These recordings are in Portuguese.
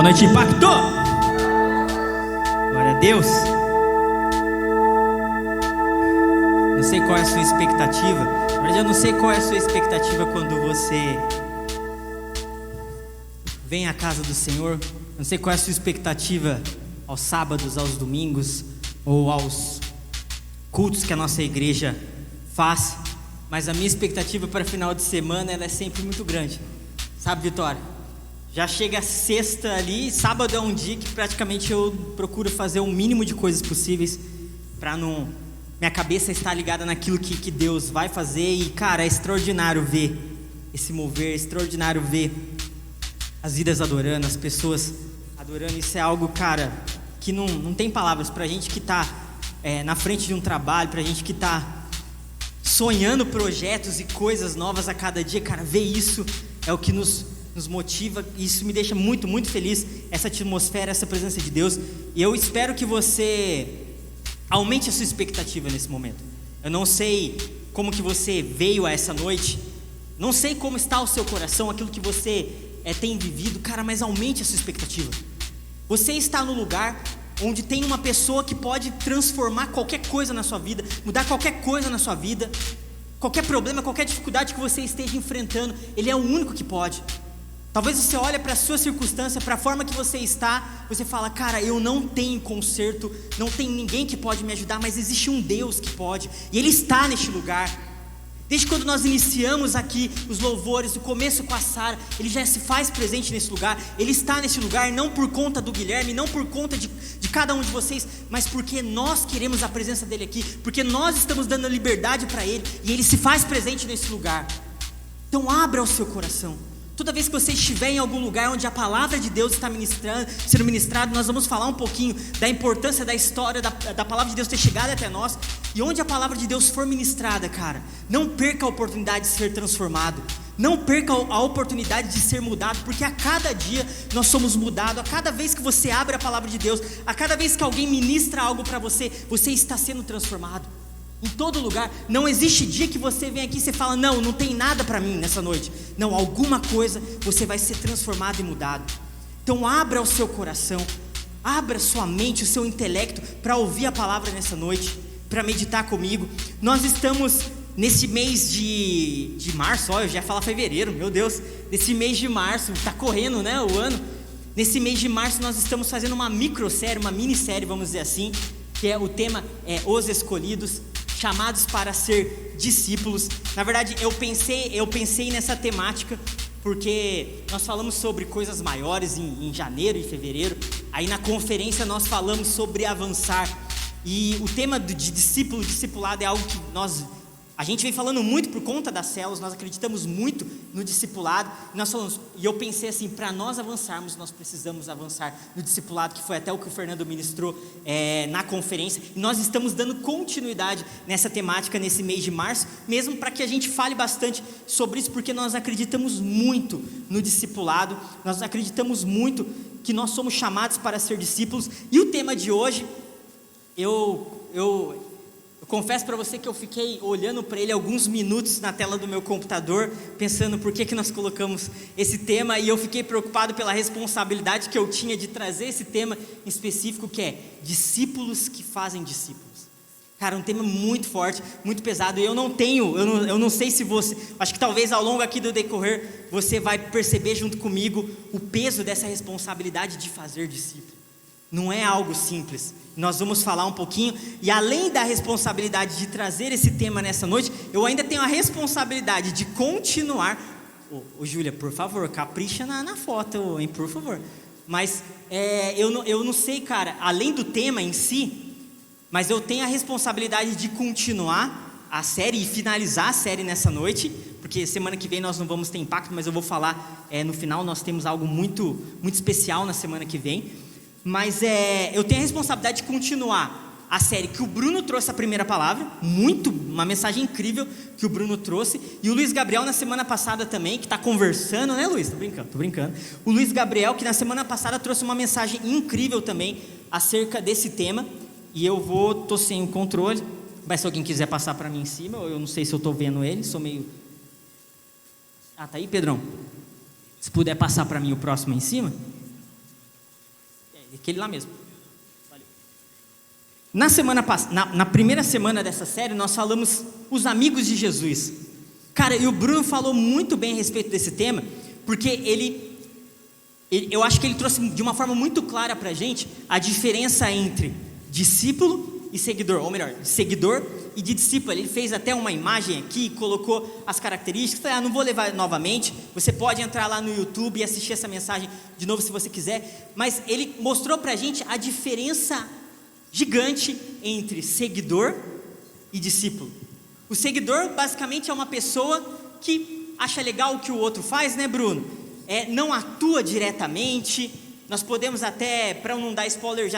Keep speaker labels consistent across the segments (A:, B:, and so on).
A: Boa noite, Impacto! Glória a Deus! Não sei qual é a sua expectativa. Na verdade, eu não sei qual é a sua expectativa quando você vem à casa do Senhor. Eu não sei qual é a sua expectativa aos sábados, aos domingos ou aos cultos que a nossa igreja faz. Mas a minha expectativa para final de semana ela é sempre muito grande. Sabe, Vitória? Já chega sexta ali, sábado é um dia que praticamente eu procuro fazer o mínimo de coisas possíveis para não... minha cabeça estar ligada naquilo que Deus vai fazer. E cara, é extraordinário ver esse mover, é extraordinário ver as vidas adorando, as pessoas adorando. Isso é algo, cara, que não tem palavras pra gente que tá na frente de um trabalho, pra gente que tá sonhando projetos e coisas novas a cada dia. Cara, ver isso é o que nos motiva, e isso me deixa muito, muito feliz, essa atmosfera, essa presença de Deus. E eu espero que você aumente a sua expectativa nesse momento. Eu não sei como que você veio a essa noite, não sei como está o seu coração, aquilo que você tem vivido, cara, mas aumente a sua expectativa. Você está no lugar onde tem uma pessoa que pode transformar qualquer coisa na sua vida, mudar qualquer coisa na sua vida, qualquer problema, qualquer dificuldade que você esteja enfrentando, Ele é o único que pode. Talvez você olhe para a sua circunstância, para a forma que você está, você fala, cara, eu não tenho conserto, não tem ninguém que pode me ajudar, mas existe um Deus que pode, e Ele está neste lugar. Desde quando nós iniciamos aqui os louvores, o começo com a Sara, Ele já se faz presente nesse lugar. Ele está nesse lugar não por conta do Guilherme, não por conta de cada um de vocês, mas porque nós queremos a presença dEle aqui, porque nós estamos dando liberdade para Ele, e Ele se faz presente nesse lugar. Então abra o seu coração. Toda vez que você estiver em algum lugar onde a palavra de Deus está sendo ministrada, nós vamos falar um pouquinho da importância da história da palavra de Deus ter chegado até nós. E onde a palavra de Deus for ministrada, cara, não perca a oportunidade de ser transformado, não perca a oportunidade de ser mudado, porque a cada dia nós somos mudados. A cada vez que você abre a palavra de Deus, a cada vez que alguém ministra algo para você, você está sendo transformado. Em todo lugar, não existe dia que você vem aqui e você fala, não tem nada para mim nessa noite. Não, alguma coisa você vai ser transformado e mudado. Então abra o seu coração, abra sua mente, o seu intelecto para ouvir a palavra nessa noite, para meditar comigo. Nós estamos nesse mês de março, eu já ia falar fevereiro, meu Deus. Nesse mês de março, está correndo, né, o ano. Nesse mês de março nós estamos fazendo uma microsérie, uma minissérie, vamos dizer assim, que o tema é Os Escolhidos, chamados para ser discípulos. Na verdade, eu pensei nessa temática porque nós falamos sobre coisas maiores em janeiro e fevereiro. Aí na conferência nós falamos sobre avançar. E o tema de discipulado é algo que a gente vem falando muito por conta das células. Nós acreditamos muito no discipulado. E eu pensei assim, para nós avançarmos, nós precisamos avançar no discipulado, que foi até o que o Fernando ministrou na conferência. E nós estamos dando continuidade nessa temática nesse mês de março, mesmo para que a gente fale bastante sobre isso, porque nós acreditamos muito no discipulado. Nós acreditamos muito que nós somos chamados para ser discípulos. E o tema de hoje, eu confesso para você que eu fiquei olhando para ele alguns minutos na tela do meu computador, pensando por que nós colocamos esse tema, e eu fiquei preocupado pela responsabilidade que eu tinha de trazer esse tema em específico, que é discípulos que fazem discípulos. Cara, um tema muito forte, muito pesado, e eu não sei se você, acho que talvez ao longo aqui do decorrer, você vai perceber junto comigo o peso dessa responsabilidade de fazer discípulo. Não é algo simples. Nós vamos falar um pouquinho, e além da responsabilidade de trazer esse tema nessa noite, eu ainda tenho a responsabilidade de continuar. Ô Júlia, por favor, capricha na foto, hein, por favor. Mas eu não sei, cara, além do tema em si, mas eu tenho a responsabilidade de continuar a série e finalizar a série nessa noite, porque semana que vem nós não vamos ter impacto, mas eu vou falar no final. Nós temos algo muito, muito especial na semana que vem. Mas eu tenho a responsabilidade de continuar a série que o Bruno trouxe a primeira palavra, uma mensagem incrível que o Bruno trouxe, e o Luiz Gabriel na semana passada também, que está conversando, né, Luiz? Tô brincando. O Luiz Gabriel, que na semana passada trouxe uma mensagem incrível também acerca desse tema, e tô sem o controle, mas se alguém quiser passar para mim em cima, eu não sei se eu estou vendo ele, sou meio... tá aí, Pedrão? Se puder passar para mim o próximo em cima... Aquele lá mesmo. Valeu. Na primeira semana dessa série, nós falamos os amigos de Jesus. Cara, e o Bruno falou muito bem a respeito desse tema, porque eu acho que ele trouxe de uma forma muito clara pra gente a diferença entre discípulo e seguidor, ou melhor, seguidor e de discípulo. Ele fez até uma imagem aqui, colocou as características. Não vou levar novamente, você pode entrar lá no YouTube e assistir essa mensagem de novo se você quiser, mas ele mostrou pra gente a diferença gigante entre seguidor e discípulo. O seguidor basicamente é uma pessoa que acha legal o que o outro faz, né, Bruno? Não atua diretamente. Nós podemos até, para não dar spoiler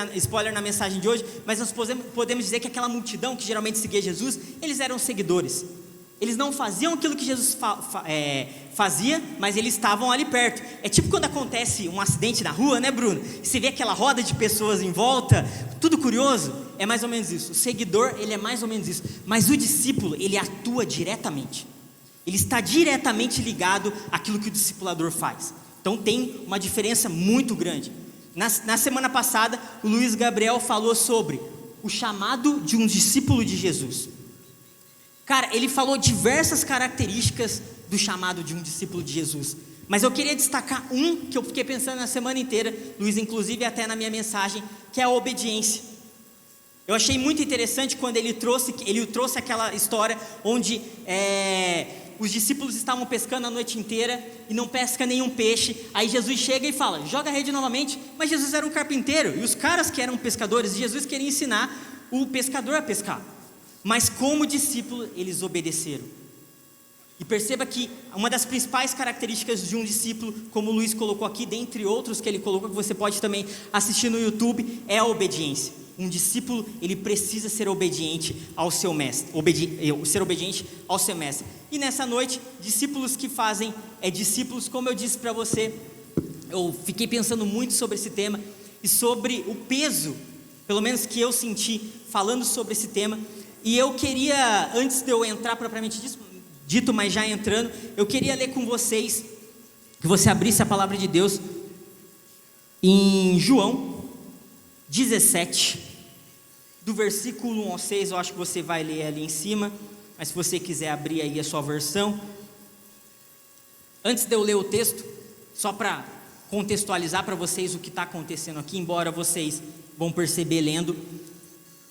A: na mensagem de hoje, mas nós podemos dizer que aquela multidão que geralmente seguia Jesus, eles eram seguidores. Eles não faziam aquilo que Jesus fazia, mas eles estavam ali perto. É tipo quando acontece um acidente na rua, né, Bruno? Você vê aquela roda de pessoas em volta, tudo curioso. É mais ou menos isso. O seguidor, ele é mais ou menos isso. Mas o discípulo, ele atua diretamente. Ele está diretamente ligado àquilo que o discipulador faz. Então tem uma diferença muito grande. Na semana passada, o Luiz Gabriel falou sobre o chamado de um discípulo de Jesus. Cara, ele falou diversas características do chamado de um discípulo de Jesus. Mas eu queria destacar um que eu fiquei pensando na semana inteira, Luiz, inclusive até na minha mensagem, que é a obediência. Eu achei muito interessante quando ele trouxe aquela história onde os discípulos estavam pescando a noite inteira e não pesca nenhum peixe. Aí Jesus chega e fala, joga a rede novamente. Mas Jesus era um carpinteiro, e os caras que eram pescadores de Jesus queriam ensinar o pescador a pescar. Mas como discípulo, eles obedeceram. E perceba que uma das principais características de um discípulo, como o Luiz colocou aqui, dentre outros que ele colocou, que você pode também assistir no YouTube, é a obediência. Um discípulo, ele precisa ser obediente ao seu mestre, ser obediente ao seu mestre. E nessa noite, discípulos que fazem discípulos, como eu disse para você, eu fiquei pensando muito sobre esse tema e sobre o peso, pelo menos que eu senti falando sobre esse tema. E eu queria, antes de eu entrar propriamente dito, mas já entrando, eu queria ler com vocês, que você abrisse a palavra de Deus em João 17, do versículo 1 ao 6, eu acho que você vai ler ali em cima, mas se você quiser abrir aí a sua versão. Antes de eu ler o texto, só para contextualizar para vocês o que está acontecendo aqui, embora vocês vão perceber lendo,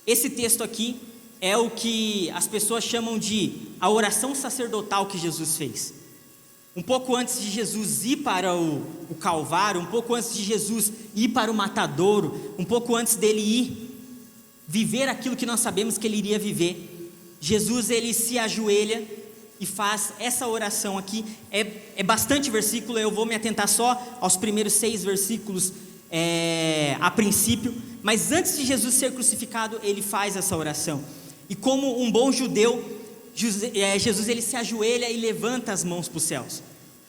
A: esse texto aqui é o que as pessoas chamam de a oração sacerdotal que Jesus fez. Um pouco antes de Jesus ir para o Calvário, um pouco antes de Jesus ir para o matadouro, um pouco antes dele ir viver aquilo que nós sabemos que ele iria viver, Jesus, ele se ajoelha e faz essa oração aqui. É bastante versículo, eu vou me atentar só aos primeiros 6 versículos a princípio, mas antes de Jesus ser crucificado, ele faz essa oração. E como um bom judeu, Jesus ele se ajoelha e levanta as mãos para os céus.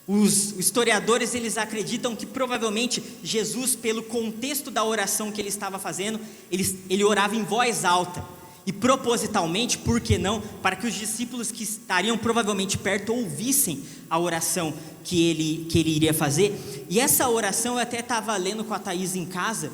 A: Os historiadores, eles acreditam que provavelmente Jesus, pelo contexto da oração que ele estava fazendo, ele orava em voz alta, e propositalmente, por que não, para que os discípulos que estariam provavelmente perto ouvissem a oração que ele iria fazer. E essa oração eu até estava lendo com a Thaís em casa,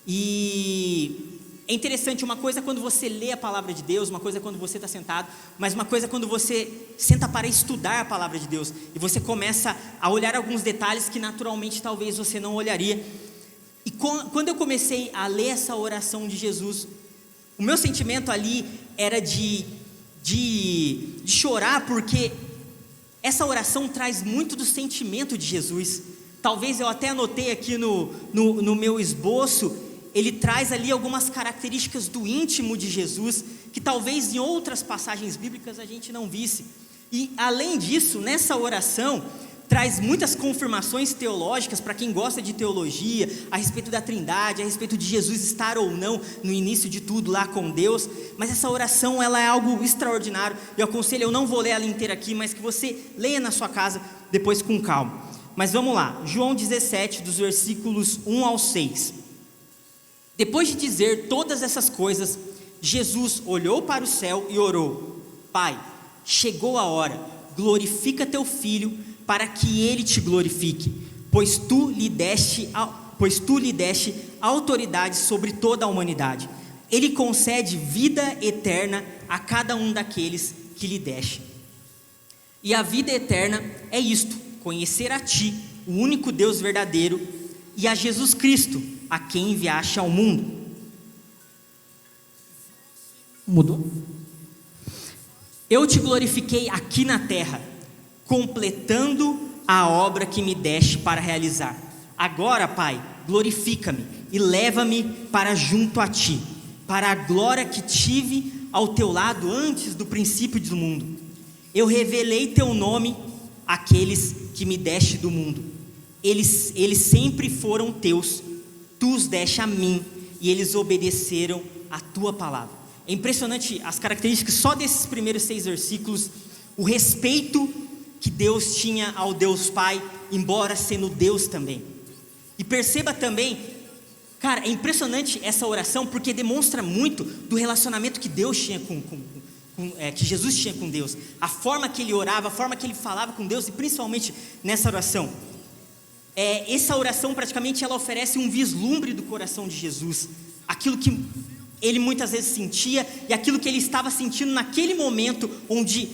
A: e é interessante, uma coisa é quando você lê a palavra de Deus, uma coisa é quando você está sentado, mas uma coisa é quando você senta para estudar a palavra de Deus, e você começa a olhar alguns detalhes que naturalmente talvez você não olharia. E quando eu comecei a ler essa oração de Jesus, o meu sentimento ali era de chorar, porque essa oração traz muito do sentimento de Jesus. Talvez eu até anotei aqui no meu esboço, ele traz ali algumas características do íntimo de Jesus, que talvez em outras passagens bíblicas a gente não visse. E além disso, nessa oração, traz muitas confirmações teológicas para quem gosta de teologia, a respeito da Trindade, a respeito de Jesus estar ou não no início de tudo lá com Deus. Mas essa oração, ela é algo extraordinário. Eu aconselho, eu não vou ler ela inteira aqui, mas que você leia na sua casa depois com calma. Mas vamos lá, João 17, dos versículos 1 ao 6. Depois de dizer todas essas coisas, Jesus olhou para o céu e orou: Pai, chegou a hora, glorifica teu filho, para que ele te glorifique, pois tu lhe deste autoridade sobre toda a humanidade. Ele concede vida eterna a cada um daqueles que lhe deste. E a vida eterna é isto: conhecer a ti, o único Deus verdadeiro, e a Jesus Cristo, a quem enviaste ao mundo. Mudou? Eu te glorifiquei aqui na terra, completando a obra que me deste para realizar. Agora, Pai, glorifica-me e leva-me para junto a ti, para a glória que tive ao teu lado antes do princípio do mundo. Eu revelei teu nome àqueles que me deste do mundo. Eles sempre foram teus, tu os deste a mim, e eles obedeceram a tua palavra. É impressionante as características só desses primeiros 6 versículos, o respeito que Deus tinha ao Deus Pai, embora sendo Deus também. E perceba também, cara, é impressionante essa oração, porque demonstra muito do relacionamento que Deus tinha que Jesus tinha com Deus, a forma que ele orava, a forma que ele falava com Deus, e principalmente nessa oração. Essa oração praticamente ela oferece um vislumbre do coração de Jesus, aquilo que ele muitas vezes sentia e aquilo que ele estava sentindo naquele momento onde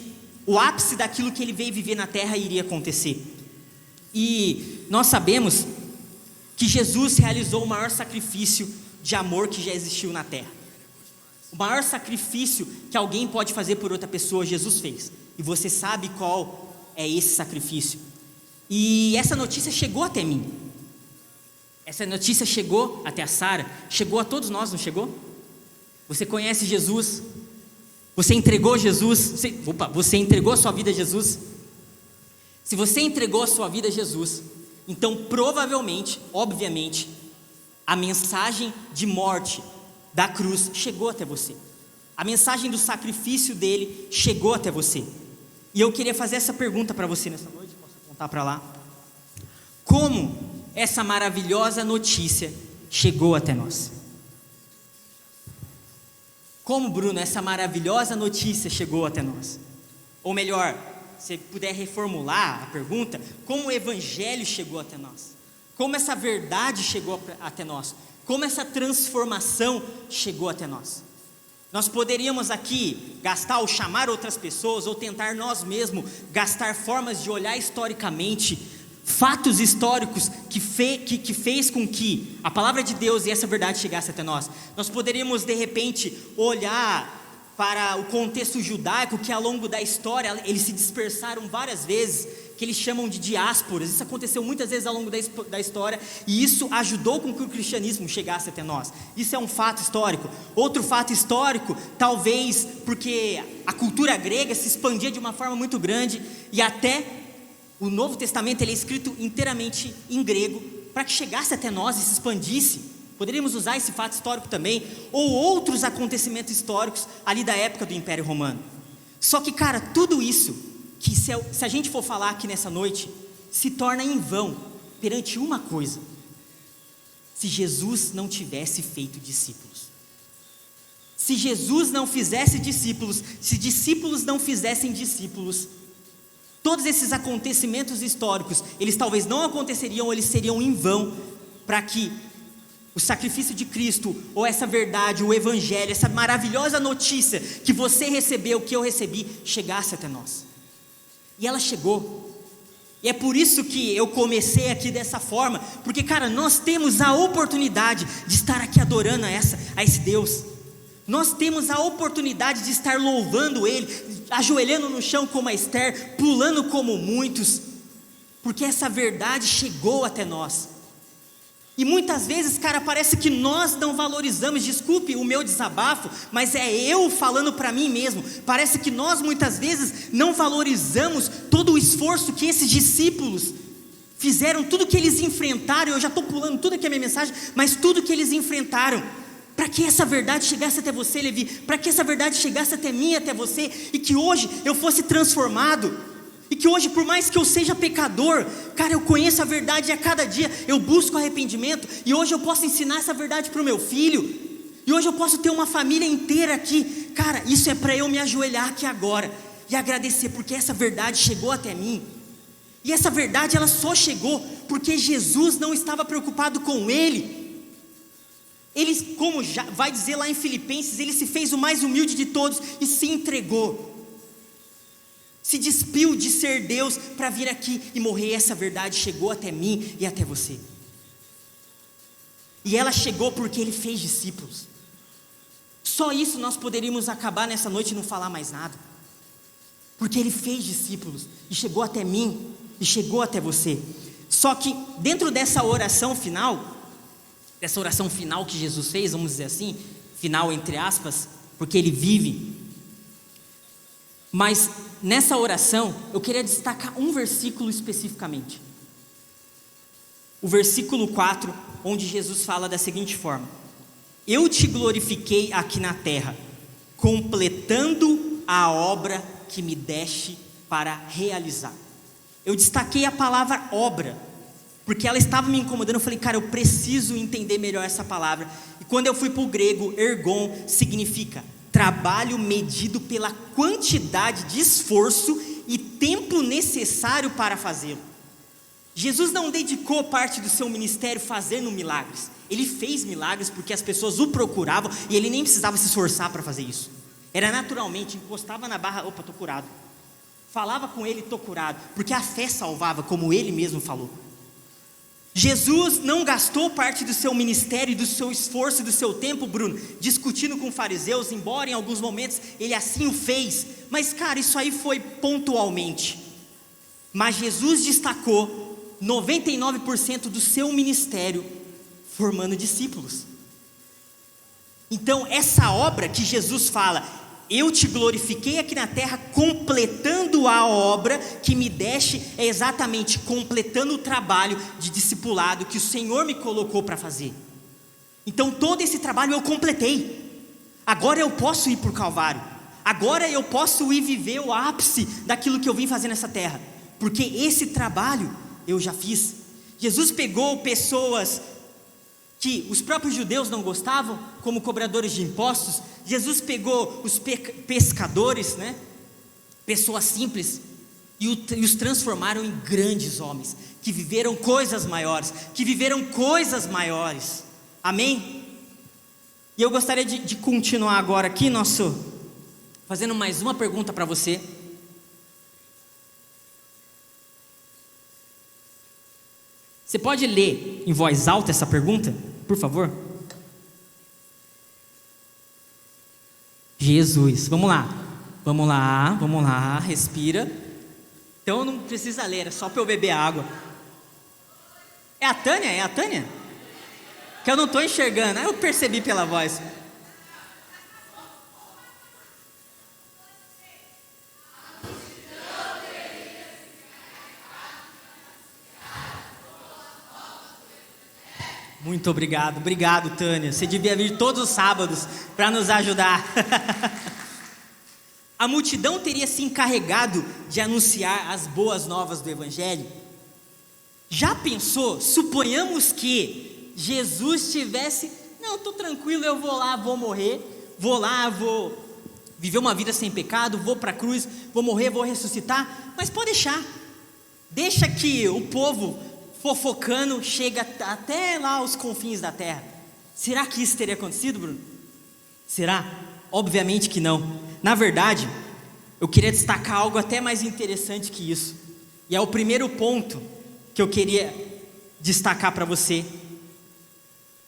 A: o ápice daquilo que ele veio viver na terra iria acontecer. E nós sabemos que Jesus realizou o maior sacrifício de amor que já existiu na terra. O maior sacrifício que alguém pode fazer por outra pessoa, Jesus fez. E você sabe qual é esse sacrifício. E essa notícia chegou até mim. Essa notícia chegou até a Sara, chegou a todos nós, não chegou? Você conhece Jesus? Você entregou Jesus? Você entregou a sua vida a Jesus? Se você entregou a sua vida a Jesus, então provavelmente, obviamente, a mensagem de morte da cruz chegou até você. A mensagem do sacrifício dele chegou até você. E eu queria fazer essa pergunta para você nessa noite. Posso apontar para lá? Como essa maravilhosa notícia chegou até nós? Como, Bruno, essa maravilhosa notícia chegou até nós? Ou melhor, se puder reformular a pergunta, como o evangelho chegou até nós? Como essa verdade chegou até nós? Como essa transformação chegou até nós? Nós poderíamos aqui gastar ou chamar outras pessoas, ou tentar nós mesmos gastar formas de olhar historicamente fatos históricos que fez com que a palavra de Deus e essa verdade chegasse até nós. Nós poderíamos de repente olhar para o contexto judaico, que ao longo da história eles se dispersaram várias vezes, que eles chamam de diásporas. Isso aconteceu muitas vezes ao longo da história, e isso ajudou com que o cristianismo chegasse até nós. Isso é um fato histórico. Outro fato histórico, talvez porque a cultura grega se expandia de uma forma muito grande, e até o Novo Testamento ele é escrito inteiramente em grego, para que chegasse até nós e se expandisse. Poderíamos usar esse fato histórico também, ou outros acontecimentos históricos ali da época do Império Romano. Só que, cara, tudo isso, que se a gente for falar aqui nessa noite, se torna em vão perante uma coisa: se Jesus não tivesse feito discípulos. Se Jesus não fizesse discípulos, se discípulos não fizessem discípulos, todos esses acontecimentos históricos, eles talvez não aconteceriam, ou eles seriam em vão, para que o sacrifício de Cristo, ou essa verdade, o evangelho, essa maravilhosa notícia que você recebeu, que eu recebi, chegasse até nós. E ela chegou. E é por isso que eu comecei aqui dessa forma, porque, cara, nós temos a oportunidade de estar aqui adorando a esse Deus. Nós temos a oportunidade de estar louvando Ele, ajoelhando no chão como a Esther, pulando como muitos, porque essa verdade chegou até nós. E muitas vezes, cara, parece que nós não valorizamos, desculpe o meu desabafo, mas é eu falando para mim mesmo. Parece que nós muitas vezes não valorizamos todo o esforço que esses discípulos fizeram, tudo que eles enfrentaram. Eu já estou pulando tudo aqui a minha mensagem, mas tudo que eles enfrentaram, para que essa verdade chegasse até você, Levi, para que essa verdade chegasse até mim, até você, e que hoje eu fosse transformado. E que hoje, por mais que eu seja pecador, cara, eu conheço a verdade e a cada dia eu busco arrependimento. E hoje eu posso ensinar essa verdade para o meu filho. E hoje eu posso ter uma família inteira aqui. Cara, isso é para eu me ajoelhar aqui agora e agradecer, porque essa verdade chegou até mim. E essa verdade ela só chegou porque Jesus não estava preocupado com ele. Ele, como já vai dizer lá em Filipenses, ele se fez o mais humilde de todos e se entregou. Se despiu de ser Deus para vir aqui e morrer. E essa verdade chegou até mim e até você. E ela chegou porque ele fez discípulos. Só isso nós poderíamos acabar nessa noite e não falar mais nada. Porque ele fez discípulos e chegou até mim e chegou até você. Só que dentro dessa oração final que Jesus fez, vamos dizer assim, final entre aspas, porque ele vive. Mas nessa oração eu queria destacar um versículo especificamente. O versículo 4, onde Jesus fala da seguinte forma: eu te glorifiquei aqui na terra, completando a obra que me deste para realizar. Eu destaquei a palavra obra, porque ela estava me incomodando. Eu falei, cara, eu preciso entender melhor essa palavra. E quando eu fui para o grego, ergon significa trabalho medido pela quantidade de esforço e tempo necessário para fazê-lo. Jesus não dedicou parte do seu ministério fazendo milagres. Ele fez milagres porque as pessoas o procuravam e ele nem precisava se esforçar para fazer isso. Era naturalmente, encostava na barra, opa, estou curado. Falava com ele, estou curado, porque a fé salvava, como ele mesmo falou. Jesus não gastou parte do seu ministério, do seu esforço e do seu tempo, Bruno, discutindo com fariseus, embora em alguns momentos ele assim o fez. Mas cara, isso aí foi pontualmente. Mas Jesus destacou 99% do seu ministério formando discípulos. Então essa obra que Jesus fala, eu te glorifiquei aqui na terra, completando a obra que me deste, é exatamente completando o trabalho de discipulado que o Senhor me colocou para fazer. Então todo esse trabalho eu completei. Agora eu posso ir para o Calvário. Agora eu posso ir viver o ápice daquilo que eu vim fazer nessa terra, porque esse trabalho eu já fiz. Jesus pegou pessoas que os próprios judeus não gostavam, como cobradores de impostos. Jesus pegou os pescadores, né? Pessoas simples, e os transformaram em grandes homens, que viveram coisas maiores, amém? E eu gostaria de continuar agora aqui, fazendo mais uma pergunta para você. Você pode ler em voz alta essa pergunta, por favor? Jesus, vamos lá, respira. Então não precisa ler, é só para eu beber água. É a Tânia? Que eu não estou enxergando, eu percebi pela voz. Muito obrigado Tânia, você devia vir todos os sábados para nos ajudar. A multidão teria se encarregado de anunciar as boas novas do Evangelho. Já pensou, suponhamos que Jesus tivesse, não, estou tranquilo, eu vou lá, vou morrer, vou viver uma vida sem pecado, vou para a cruz, vou morrer, vou ressuscitar, mas pode deixa que o povo fofocando chega até lá aos confins da terra. Será que isso teria acontecido, Bruno? Será? Obviamente que não. Na verdade, eu queria destacar algo até mais interessante que isso, e é o primeiro ponto que eu queria destacar para você,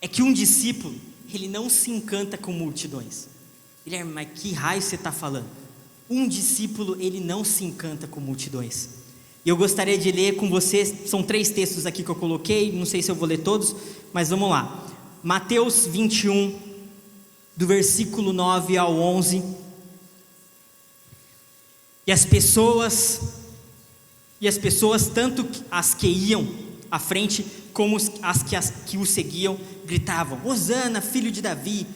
A: é que um discípulo, ele não se encanta com multidões. Guilherme, mas que raio você está falando? Um discípulo, ele não se encanta com multidões. E eu gostaria de ler com vocês, são 3 textos aqui que eu coloquei, não sei se eu vou ler todos, mas vamos lá. Mateus 21, do versículo 9 ao 11. E as pessoas, tanto as que iam à frente, como as que o seguiam, gritavam: Hosana, filho de Davi,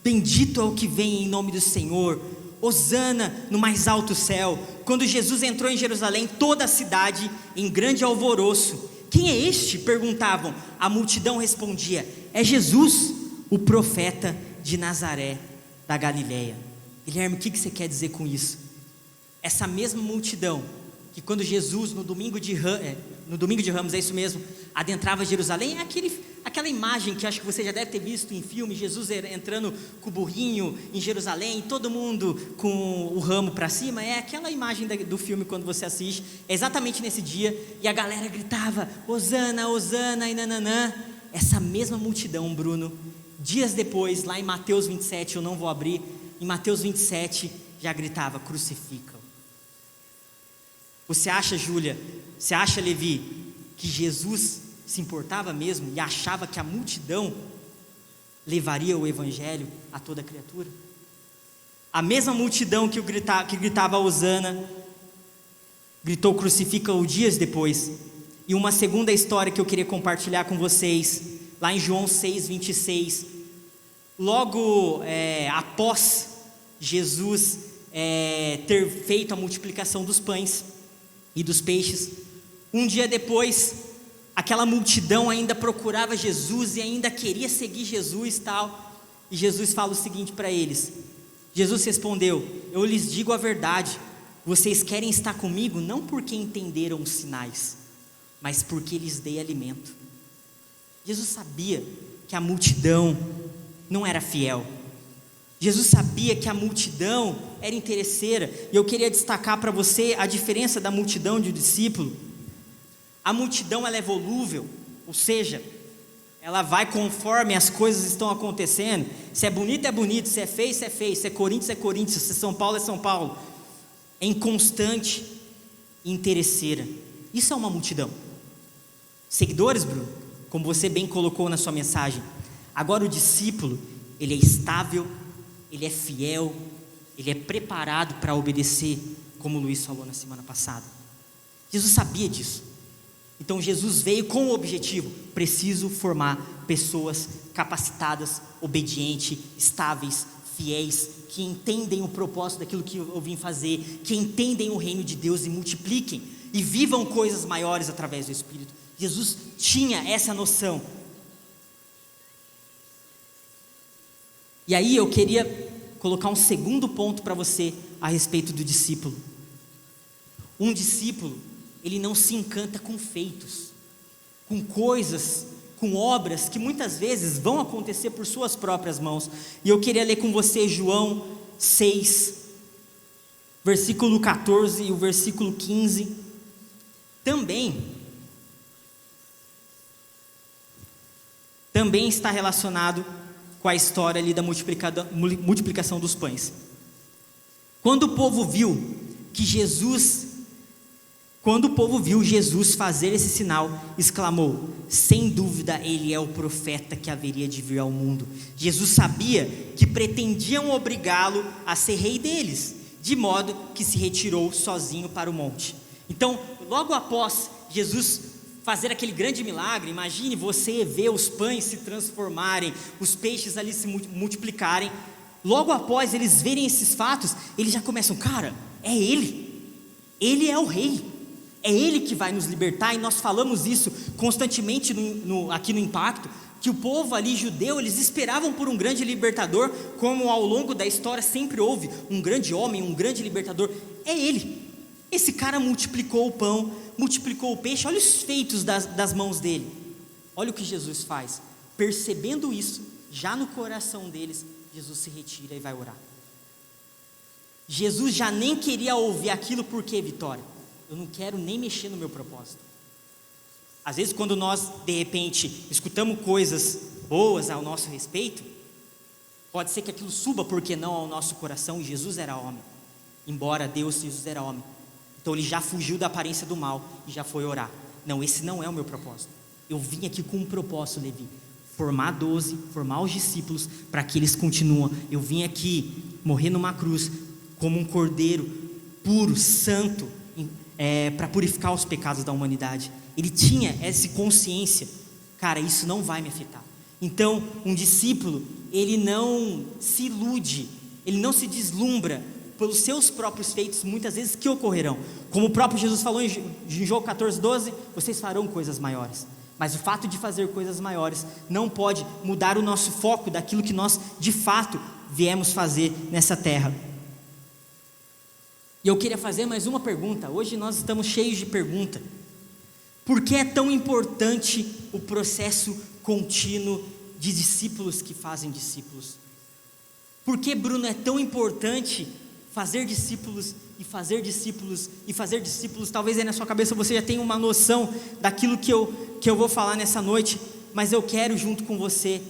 A: bendito é o que vem em nome do Senhor, Hosana no mais alto céu. Quando Jesus entrou em Jerusalém, toda a cidade em grande alvoroço. Quem é este? Perguntavam. A multidão respondia: é Jesus, o profeta de Nazaré, da Galileia. Guilherme, o que você quer dizer com isso? Essa mesma multidão que quando Jesus no domingo de Ramos, é isso mesmo, adentrava Jerusalém, é aquela aquela imagem que acho que você já deve ter visto em filme, Jesus entrando com o burrinho em Jerusalém, todo mundo com o ramo para cima, é aquela imagem do filme quando você assiste, é exatamente nesse dia, e a galera gritava, Hosana, Hosana e nananã. Essa mesma multidão, Bruno, dias depois, lá em Mateus 27, eu não vou abrir, em Mateus 27, já gritava, crucificam. Você acha, Júlia, você acha, Levi, que Jesus se importava mesmo e achava que a multidão levaria o evangelho a toda criatura? A mesma multidão que gritava Hosana, gritou crucifica-o dias depois. E uma segunda história que eu queria compartilhar com vocês, lá em João 6:26, logo após Jesus ter feito a multiplicação dos pães e dos peixes, um dia depois, aquela multidão ainda procurava Jesus e ainda queria seguir Jesus e tal, e Jesus fala o seguinte para eles, Jesus respondeu, eu lhes digo a verdade, vocês querem estar comigo não porque entenderam os sinais, mas porque lhes dei alimento. Jesus sabia que a multidão não era fiel, Jesus sabia que a multidão era interesseira, e eu queria destacar para você a diferença da multidão de discípulo. A multidão ela é volúvel, ou seja, ela vai conforme as coisas estão acontecendo, se é bonito é bonito, se é feio, se é Corinthians é Corinthians, se é São Paulo é São Paulo, é inconstante e interesseira, isso é uma multidão. Seguidores, Bruno, como você bem colocou na sua mensagem, agora o discípulo, ele é estável, ele é fiel, ele é preparado para obedecer, como o Luiz falou na semana passada. Jesus sabia disso. Então Jesus veio com o objetivo, preciso formar pessoas capacitadas, obedientes, estáveis, fiéis, que entendem o propósito daquilo que eu vim fazer, que entendem o reino de Deus e multipliquem, e vivam coisas maiores através do Espírito. Jesus tinha essa noção. E aí eu queria colocar um segundo ponto para você a respeito do discípulo. Um discípulo, ele não se encanta com feitos, com coisas, com obras que muitas vezes vão acontecer por suas próprias mãos. E eu queria ler com você João 6, versículo 14 e o versículo 15. Também está relacionado com a história ali da multiplicação dos pães. Quando o povo viu Jesus fazer esse sinal, exclamou, sem dúvida ele é o profeta que haveria de vir ao mundo. Jesus sabia que pretendiam obrigá-lo a ser rei deles, de modo que se retirou sozinho para o monte. Então, logo após Jesus fazer aquele grande milagre, imagine você ver os pães se transformarem, os peixes ali se multiplicarem, logo após eles verem esses fatos, eles já começam, cara, é ele é o rei, é ele que vai nos libertar, e nós falamos isso constantemente aqui no Impacto, que o povo ali judeu, eles esperavam por um grande libertador, como ao longo da história sempre houve um grande homem, um grande libertador, é ele. Esse cara multiplicou o pão, multiplicou o peixe, olha os feitos das mãos dele. Olha o que Jesus faz. Percebendo isso, já no coração deles, Jesus se retira e vai orar. Jesus já nem queria ouvir aquilo, porque, Vitória, eu não quero nem mexer no meu propósito. Às vezes quando nós, de repente, escutamos coisas boas ao nosso respeito, pode ser que aquilo suba, porque não, ao nosso coração, e Jesus era homem. Embora Jesus era homem. Então ele já fugiu da aparência do mal e já foi orar. Não, esse não é o meu propósito. Eu vim aqui com um propósito, Levi. Formar 12, formar os discípulos para que eles continuem. Eu vim aqui morrer numa cruz como um cordeiro puro, santo, para purificar os pecados da humanidade. Ele tinha essa consciência. Cara, isso não vai me afetar. Então, um discípulo, ele não se ilude, ele não se deslumbra pelos seus próprios feitos, muitas vezes, que ocorrerão. Como o próprio Jesus falou em João 14:12, vocês farão coisas maiores. Mas o fato de fazer coisas maiores não pode mudar o nosso foco daquilo que nós, de fato, viemos fazer nessa terra. E eu queria fazer mais uma pergunta. Hoje nós estamos cheios de perguntas. Por que é tão importante o processo contínuo de discípulos que fazem discípulos. Por que, Bruno, é tão importante fazer discípulos e fazer discípulos e fazer discípulos? Talvez aí na sua cabeça você já tenha uma noção daquilo que eu vou falar nessa noite, mas eu quero junto com você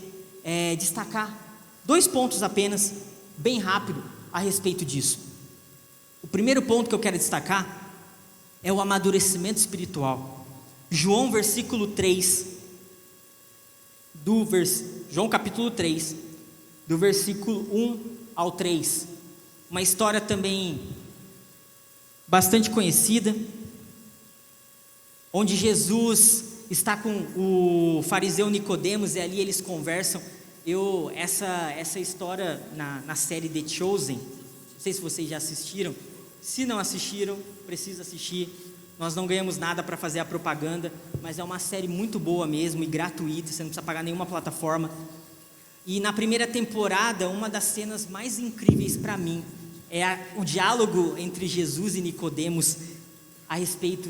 A: destacar 2 pontos apenas, bem rápido, a respeito disso. O primeiro ponto que eu quero destacar é o amadurecimento espiritual. João versículo 3, João capítulo 3, do versículo 1 ao 3, uma história também bastante conhecida, onde Jesus está com o fariseu Nicodemos, e ali eles conversam. Essa história na série The Chosen, não sei se vocês já assistiram. Se não assistiram, precisa assistir. Nós não ganhamos nada para fazer a propaganda, mas é uma série muito boa mesmo e gratuita, você não precisa pagar nenhuma plataforma. E na primeira temporada, uma das cenas mais incríveis para mim é o diálogo entre Jesus e Nicodemos a respeito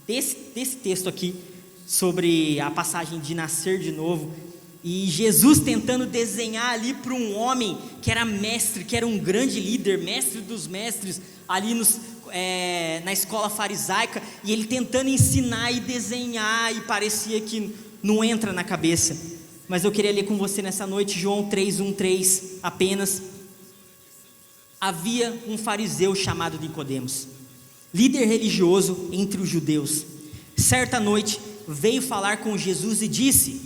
A: desse texto aqui, sobre a passagem de nascer de novo, e Jesus tentando desenhar ali para um homem que era mestre, que era um grande líder, mestre dos mestres, ali na escola farisaica, e ele tentando ensinar e desenhar, e parecia que não entra na cabeça. Mas eu queria ler com você nessa noite João 3:1-3 apenas. Havia um fariseu chamado Nicodemos, líder religioso entre os judeus. Certa noite veio falar com Jesus e disse: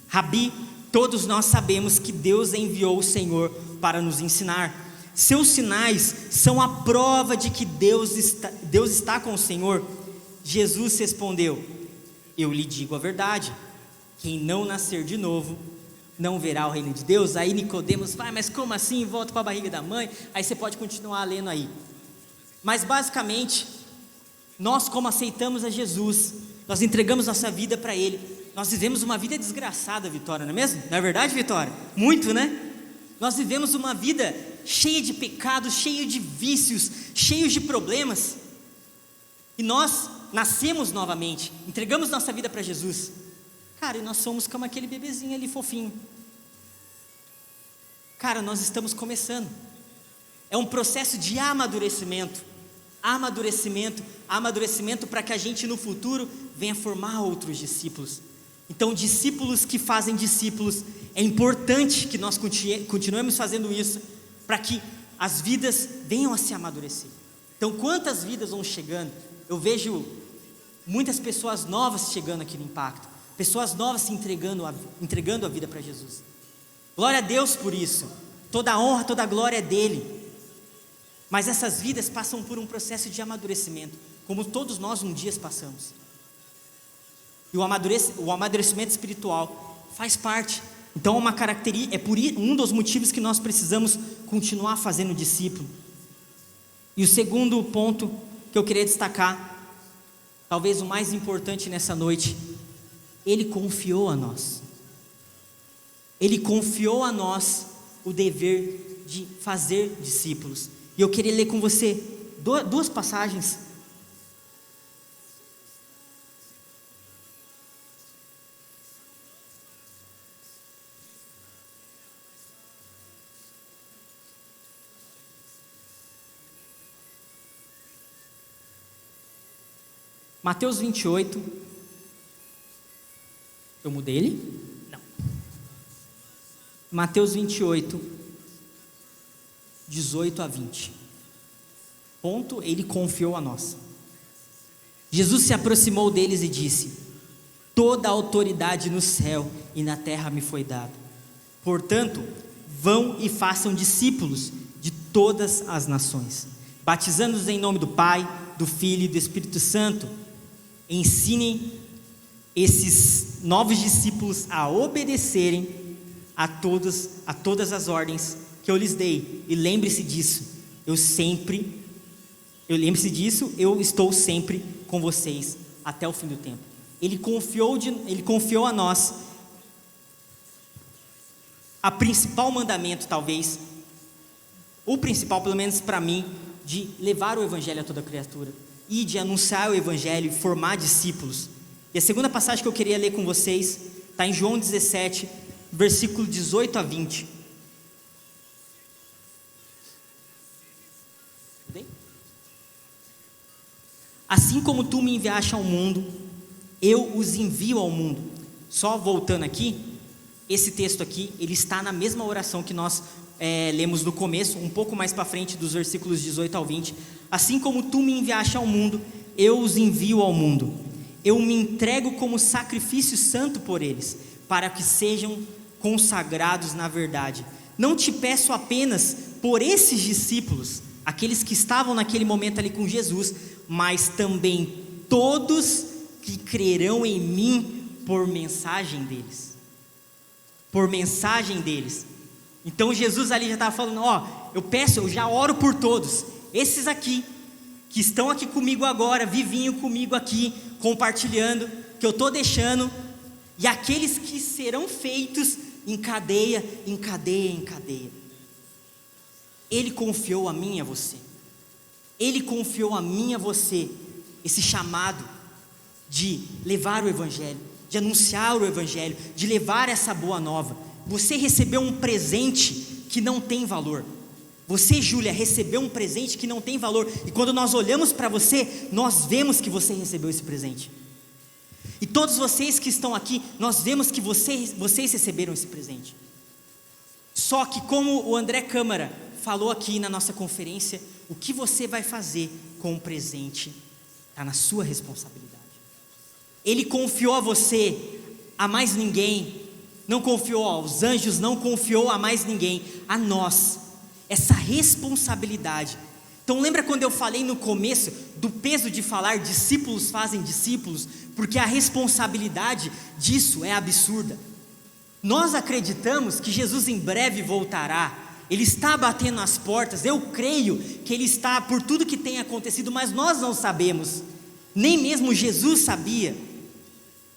A: Rabi, todos nós sabemos que Deus enviou o Senhor para nos ensinar. Seus sinais são a prova de que Deus está com o Senhor. Jesus respondeu: eu lhe digo a verdade, quem não nascer de novo não verá o reino de Deus. Aí Nicodemos vai, mas como assim? Volta para a barriga da mãe. Aí você pode continuar lendo aí. Mas basicamente, nós, como aceitamos a Jesus, nós entregamos nossa vida para Ele, nós vivemos uma vida desgraçada, Vitória, não é mesmo? Não é verdade, Vitória? Muito, né? Nós vivemos uma vida cheia de pecados, cheia de vícios, cheios de problemas, e nós nascemos novamente, entregamos nossa vida para Jesus, cara, e nós somos como aquele bebezinho ali fofinho. Cara, nós estamos começando, é um processo de amadurecimento para que a gente no futuro venha formar outros discípulos. Então, discípulos que fazem discípulos, é importante que nós continuemos fazendo isso, para que as vidas venham a se amadurecer. Então, quantas vidas vão chegando? Eu vejo muitas pessoas novas chegando aqui no Impacto, pessoas novas se entregando a vida para Jesus. Glória a Deus por isso, toda a honra, toda a glória é dele. Mas essas vidas passam por um processo de amadurecimento, como todos nós um dia passamos. E o amadurecimento espiritual faz parte. Então é uma característica, um dos motivos que nós precisamos continuar fazendo discípulo. E o segundo ponto que eu queria destacar, talvez o mais importante nessa noite, Ele confiou a nós. Ele confiou a nós o dever de fazer discípulos. E eu queria ler com você 2 passagens. Mateus 28. Eu mudei ele? Não. Mateus 28, 18-20. Ponto, ele confiou a nós. Jesus se aproximou deles e disse: toda a autoridade no céu e na terra me foi dada. Portanto, vão e façam discípulos de todas as nações, batizando-os em nome do Pai, do Filho e do Espírito Santo. Ensinem esses novos discípulos a obedecerem a todas as ordens que eu lhes dei. E lembre-se disso, eu estou sempre com vocês até o fim do tempo. Ele confiou a nós a principal mandamento, talvez, o principal, pelo menos para mim, de levar o evangelho a toda criatura e de anunciar o evangelho e formar discípulos. E a segunda passagem que eu queria ler com vocês Está em João 17, versículo 18 a 20. Assim como tu me enviaste ao mundo, eu os envio ao mundo. Só voltando aqui, esse texto aqui, ele está na mesma oração que nós lemos no começo, um pouco mais para frente dos versículos 18 ao 20. Assim como tu me enviaste ao mundo, eu os envio ao mundo. Eu me entrego como sacrifício santo por eles, para que sejam consagrados na verdade. Não te peço apenas por esses discípulos, aqueles que estavam naquele momento ali com Jesus, mas também todos que crerão em mim por mensagem deles. Por mensagem deles. Então Jesus ali já estava falando, eu já oro por todos, esses aqui, que estão aqui comigo agora, vivinho comigo aqui, compartilhando, que eu estou deixando, e aqueles que serão feitos em cadeia, em cadeia, em cadeia. Ele confiou a mim e a você. Ele confiou a mim e a você esse chamado de levar o Evangelho, de anunciar o Evangelho, de levar essa boa nova. Você recebeu um presente que não tem valor. Você, Júlia, recebeu um presente que não tem valor. E quando nós olhamos para você, nós vemos que você recebeu esse presente. E todos vocês que estão aqui, nós vemos que vocês receberam esse presente. Só que como o André Câmara falou aqui na nossa conferência, o que você vai fazer com o presente está na sua responsabilidade. Ele confiou a você, a mais ninguém. Não confiou aos anjos, não confiou a mais ninguém, a nós, essa responsabilidade. Então lembra quando eu falei no começo do peso de falar discípulos fazem discípulos, porque a responsabilidade disso é absurda. Nós acreditamos que Jesus em breve voltará, Ele está batendo as portas, eu creio que Ele está por tudo que tem acontecido, mas nós não sabemos, nem mesmo Jesus sabia.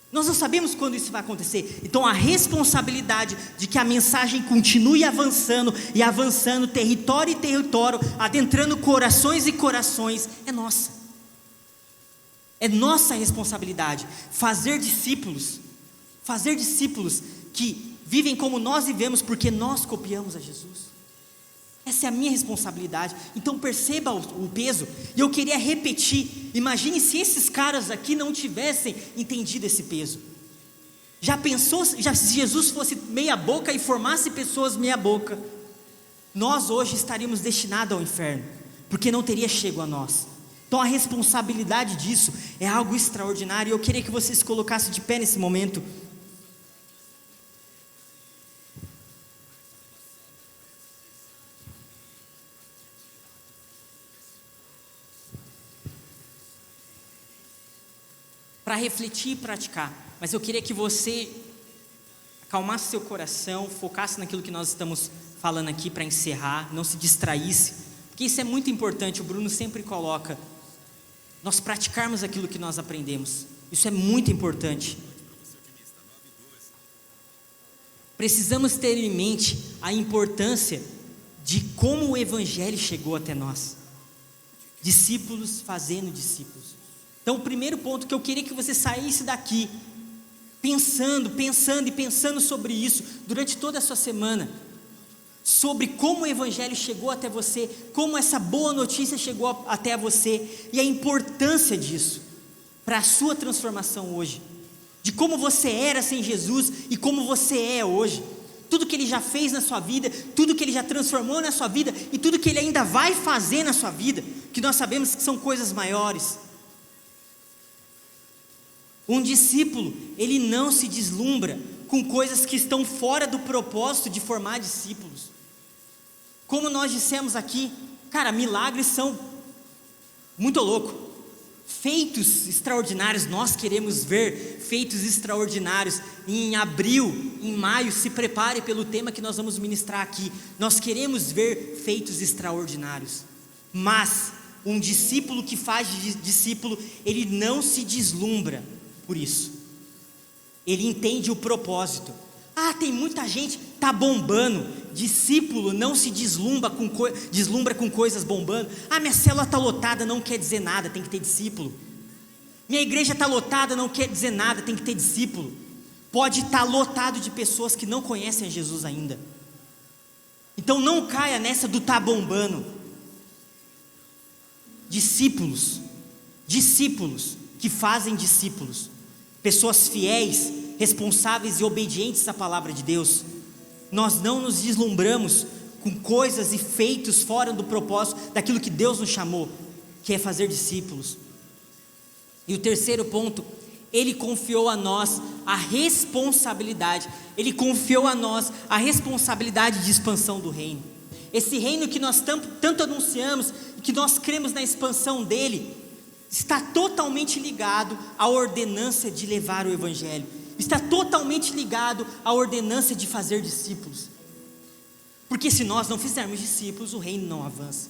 A: Nós não sabemos quando isso vai acontecer. Então a responsabilidade de que a mensagem continue avançando e avançando, território e território, adentrando corações e corações, é nossa. É nossa responsabilidade fazer discípulos que vivem como nós vivemos, porque nós copiamos a Jesus. Essa é a minha responsabilidade. Então perceba o peso. E eu queria repetir, imagine se esses caras aqui não tivessem entendido esse peso. Já pensou, se Jesus fosse meia boca e formasse pessoas meia boca, nós hoje estaríamos destinados ao inferno, porque não teria chego a nós. Então a responsabilidade disso é algo extraordinário. E eu queria que você se colocasse de pé nesse momento. Para refletir e praticar, mas eu queria que você acalmasse seu coração, focasse naquilo que nós estamos falando aqui para encerrar, não se distraísse, porque isso é muito importante. O Bruno sempre coloca, nós praticarmos aquilo que nós aprendemos, isso é muito importante. Precisamos ter em mente a importância de como o Evangelho chegou até nós, discípulos fazendo discípulos. Então o primeiro ponto que eu queria que você saísse daqui, pensando sobre isso, durante toda a sua semana, sobre como o Evangelho chegou até você, como essa boa notícia chegou até você, e a importância disso, para a sua transformação hoje, de como você era sem Jesus, e como você é hoje, tudo que Ele já fez na sua vida, tudo que Ele já transformou na sua vida, e tudo que Ele ainda vai fazer na sua vida, que nós sabemos que são coisas maiores. Um discípulo, ele não se deslumbra com coisas que estão fora do propósito de formar discípulos. Como nós dissemos aqui, cara, milagres são muito louco. Feitos extraordinários, nós queremos ver feitos extraordinários. Em abril, em maio, se prepare pelo tema que nós vamos ministrar aqui. Nós queremos ver feitos extraordinários. Mas um discípulo que faz discípulo, ele não se deslumbra por isso. Ele entende o propósito. Tem muita gente, tá bombando. Discípulo não se deslumbra com coisas bombando. Minha célula está lotada, não quer dizer nada, tem que ter discípulo. Minha igreja está lotada, não quer dizer nada, tem que ter discípulo. pode estar lotado de pessoas que não conhecem a Jesus ainda. Então não caia nessa do tá bombando. Discípulos que fazem discípulos, pessoas fiéis, responsáveis e obedientes à palavra de Deus. Nós não nos deslumbramos com coisas e feitos fora do propósito daquilo que Deus nos chamou, que é fazer discípulos. E o terceiro ponto, Ele confiou a nós a responsabilidade. Ele confiou a nós a responsabilidade de expansão do reino. Esse reino que nós tanto anunciamos e que nós cremos na expansão dele, está totalmente ligado à ordenança de levar o evangelho. Está totalmente ligado à ordenança de fazer discípulos. Porque se nós não fizermos discípulos, o reino não avança.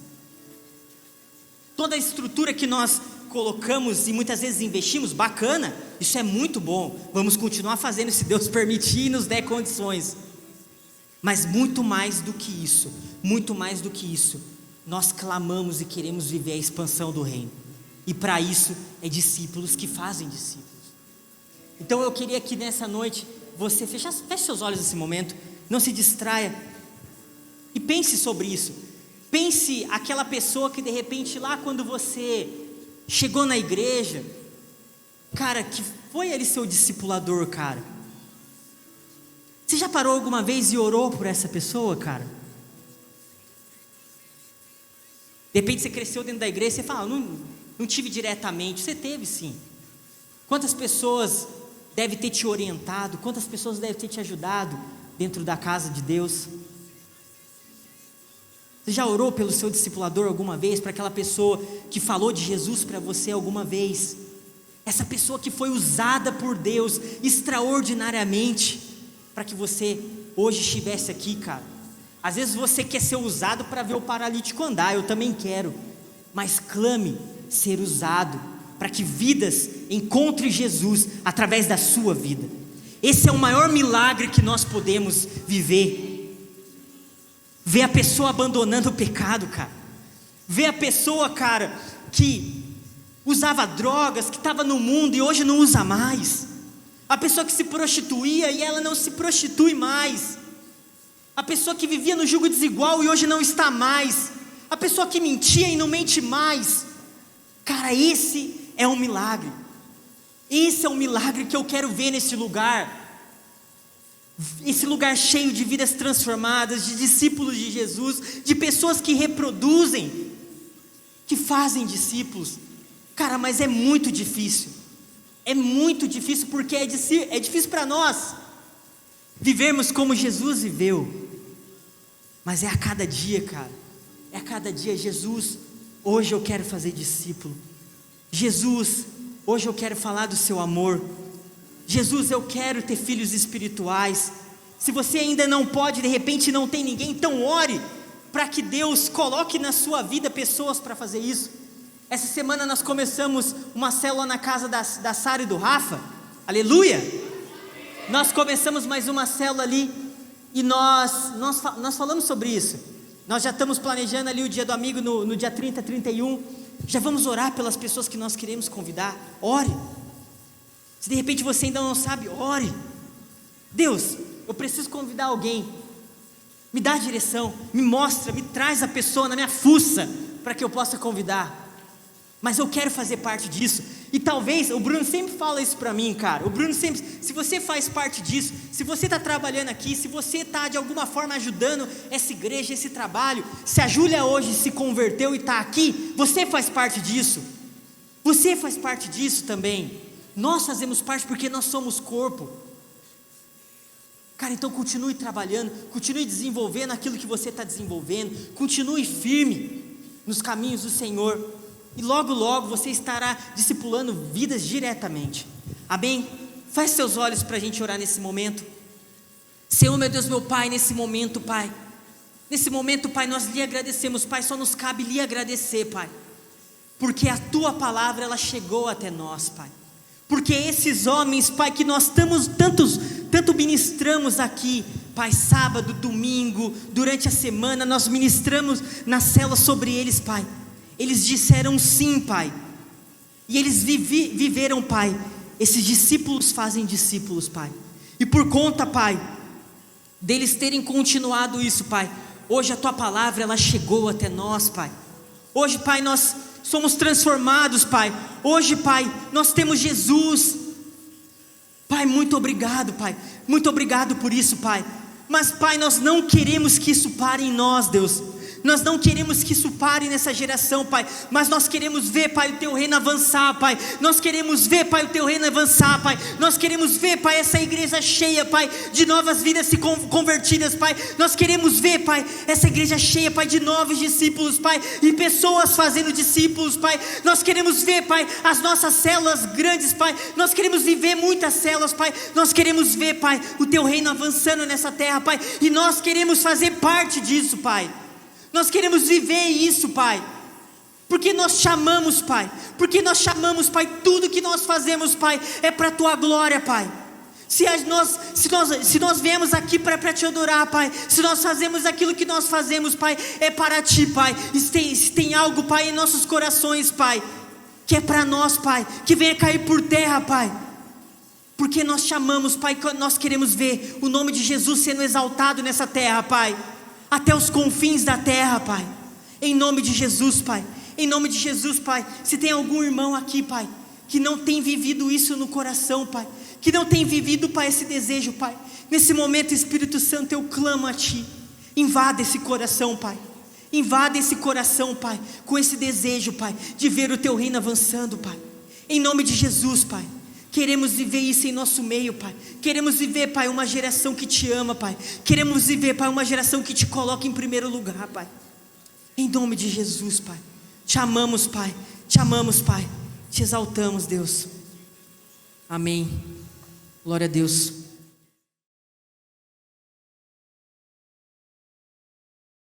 A: Toda a estrutura que nós colocamos e muitas vezes investimos, bacana, isso é muito bom, vamos continuar fazendo se Deus permitir e nos der condições. Mas muito mais do que isso, nós clamamos e queremos viver a expansão do reino. E para isso é discípulos que fazem discípulos. Então eu queria que nessa noite você feche seus olhos nesse momento, não se distraia e pense sobre isso. Pense aquela pessoa que de repente lá quando você chegou na igreja, cara, que foi ele seu discipulador, cara. Você já parou alguma vez e orou por essa pessoa, cara? De repente você cresceu dentro da igreja e você fala, não tive diretamente. Você teve sim. Quantas pessoas devem ter te orientado? Quantas pessoas devem ter te ajudado dentro da casa de Deus? Você já orou pelo seu discipulador alguma vez? Para aquela pessoa que falou de Jesus para você alguma vez? Essa pessoa que foi usada por Deus extraordinariamente para que você hoje estivesse aqui, cara. Às vezes você quer ser usado para ver o paralítico andar, eu também quero. Mas clame ser usado para que vidas encontrem Jesus através da sua vida. Esse é o maior milagre que nós podemos viver. Ver a pessoa abandonando o pecado, cara. Ver a pessoa, cara, que usava drogas, que estava no mundo e hoje não usa mais. A pessoa que se prostituía e ela não se prostitui mais. A pessoa que vivia no jugo desigual e hoje não está mais. A pessoa que mentia e não mente mais. Cara, esse é um milagre. Esse é um milagre que eu quero ver nesse lugar. Esse lugar cheio de vidas transformadas, de discípulos de Jesus, de pessoas que reproduzem, que fazem discípulos. Cara, mas é muito difícil. É muito difícil porque é difícil para nós vivermos como Jesus viveu. Mas é a cada dia, cara. É a cada dia. Jesus, hoje eu quero fazer discípulo. Jesus, hoje eu quero falar do seu amor. Jesus, eu quero ter filhos espirituais. Se você ainda não pode, de repente não tem ninguém, então ore para que Deus coloque na sua vida pessoas para fazer isso. Essa semana nós começamos uma célula na casa da Sara e do Rafa. Aleluia! Nós começamos mais uma célula ali e nós falamos sobre isso. Nós já estamos planejando ali o dia do amigo no dia 30, 31. Já vamos orar pelas pessoas que nós queremos convidar. Ore. Se de repente você ainda não sabe, ore. Deus, eu preciso convidar alguém. Me dá a direção, me mostra, me traz a pessoa na minha fuça para que eu possa convidar. Mas eu quero fazer parte disso. E talvez, o Bruno sempre fala isso para mim, cara. O Bruno sempre, se você faz parte disso, se você está trabalhando aqui, se você está de alguma forma ajudando essa igreja, esse trabalho, se a Júlia hoje se converteu e está aqui, você faz parte disso. Você faz parte disso também. Nós fazemos parte porque nós somos corpo. Cara, então continue trabalhando, continue desenvolvendo aquilo que você está desenvolvendo, continue firme nos caminhos do Senhor, e logo logo você estará discipulando vidas diretamente. Amém? Feche seus olhos para a gente orar nesse momento. Senhor, meu Deus, meu Pai, nesse momento, Pai, nós lhe agradecemos, Pai, só nos cabe lhe agradecer, Pai, porque a Tua palavra, ela chegou até nós, Pai. Porque esses homens, Pai, que nós tanto ministramos aqui, Pai, sábado, domingo, durante a semana, nós ministramos na célula sobre eles, Pai. Eles disseram sim, Pai. E eles viveram, Pai. Esses discípulos fazem discípulos, Pai. E por conta, Pai, deles terem continuado isso, Pai, hoje a Tua palavra, ela chegou até nós, Pai. Hoje, Pai, nós somos transformados, Pai. Hoje, Pai, nós temos Jesus. Pai, muito obrigado, Pai. Muito obrigado por isso, Pai. Mas, Pai, nós não queremos que isso pare em nós, Deus. Nós não queremos que isso pare nessa geração, Pai. Mas nós queremos ver, Pai, o Teu reino avançar, Pai. Nós queremos ver, Pai, o Teu reino avançar, Pai. Nós queremos ver, Pai, essa igreja cheia, Pai, de novas vidas se convertidas, Pai. Nós queremos ver, Pai, essa igreja cheia, Pai, de novos discípulos, Pai, e pessoas fazendo discípulos, Pai. Nós queremos ver, Pai, as nossas células grandes, Pai. Nós queremos viver muitas células, Pai. Nós queremos ver, Pai, o Teu reino avançando nessa terra, Pai. E nós queremos fazer parte disso, Pai. Nós queremos viver isso, Pai, porque nós chamamos, Pai, Pai, tudo que nós fazemos, Pai, é para a Tua glória, Pai. Se nós viemos aqui para Te adorar, Pai, se nós fazemos aquilo que nós fazemos, Pai, é para Ti, Pai. Se tem algo, Pai, em nossos corações, Pai, que é para nós, Pai, que venha cair por terra, Pai, porque nós chamamos, Pai, nós queremos ver o nome de Jesus sendo exaltado nessa terra, Pai, até os confins da terra, Pai, em nome de Jesus, Pai, em nome de Jesus, Pai. Se tem algum irmão aqui, Pai, que não tem vivido isso no coração, Pai, que não tem vivido, Pai, esse desejo, Pai, nesse momento, Espírito Santo, eu clamo a Ti, invada esse coração, Pai, invada esse coração, Pai, com esse desejo, Pai, de ver o Teu reino avançando, Pai, em nome de Jesus, Pai. Queremos viver isso em nosso meio, Pai. Queremos viver, Pai, uma geração que Te ama, Pai. Queremos viver, Pai, uma geração que Te coloca em primeiro lugar, Pai. Em nome de Jesus, Pai. Te amamos, Pai. Te amamos, Pai. Te exaltamos, Deus. Amém. Glória a Deus.